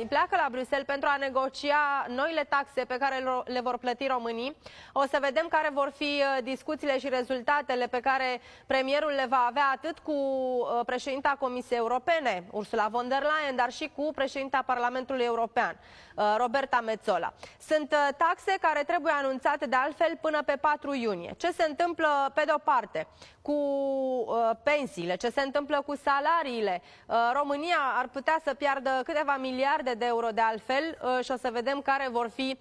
pleacă la Bruxelles pentru a negocia noile taxe pe care le vor plăti românii. O să vedem care vor fi discuțiile și rezultatele pe care premierul le va avea atât cu președinta Comisiei Europene, Ursula von der Leyen, dar și cu președinta Parlamentului European, Roberta Metsola. Sunt taxe care trebuie anunțate de altfel până pe 4 iunie. Ce se întâmplă pe de o parte cu pensiile, ce se întâmplă cu salariile? România ar putea să piardă câteva miliarde de euro de altfel și o să vedem care vor fi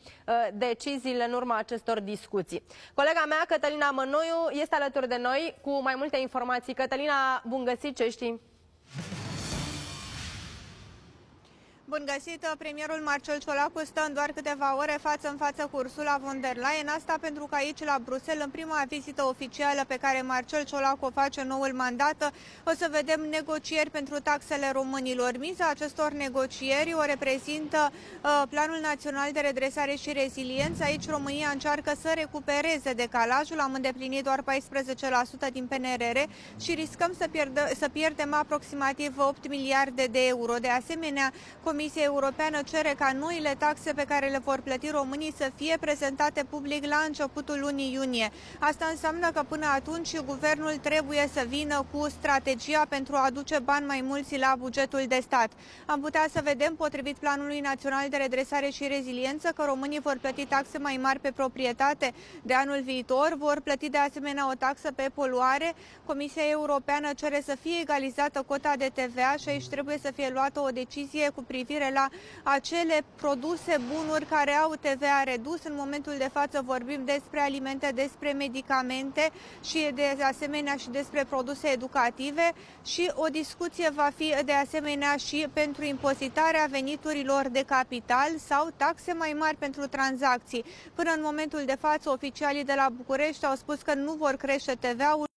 deciziile în urma acestor discuții. Colega mea, Cătălina Mănoiu, este alături de noi cu mai multe informații. Cătălina, bun găsit, ce știi? Bun găsit! Premierul Marcel Ciolacu stă în doar câteva ore față în față cu Ursula von der Leyen. Asta pentru că aici la Bruxelles, în prima vizită oficială pe care Marcel Ciolacu o face în noul mandat, o să vedem negocieri pentru taxele românilor. Miza acestor negocieri o reprezintă Planul Național de Redresare și Reziliență. Aici România încearcă să recupereze decalajul. Am îndeplinit doar 14% din PNRR și riscăm să pierdem aproximativ 8 miliarde de euro. De asemenea, Comisia Europeană cere ca noile taxe pe care le vor plăti românii să fie prezentate public la începutul lunii iunie. Asta înseamnă că până atunci guvernul trebuie să vină cu strategia pentru a aduce bani mai mulți la bugetul de stat. Am putea să vedem, potrivit Planului Național de Redresare și Reziliență, că românii vor plăti taxe mai mari pe proprietate de anul viitor, vor plăti de asemenea o taxă pe poluare. Comisia Europeană cere să fie egalizată cota de TVA și aici trebuie să fie luată o decizie cu privire la acele produse, bunuri care au TVA redus. În momentul de față vorbim despre alimente, despre medicamente și de asemenea și despre produse educative și o discuție va fi de asemenea și pentru impozitarea veniturilor de capital sau taxe mai mari pentru tranzacții. Până în momentul de față, oficialii de la București au spus că nu vor crește TVA-ul.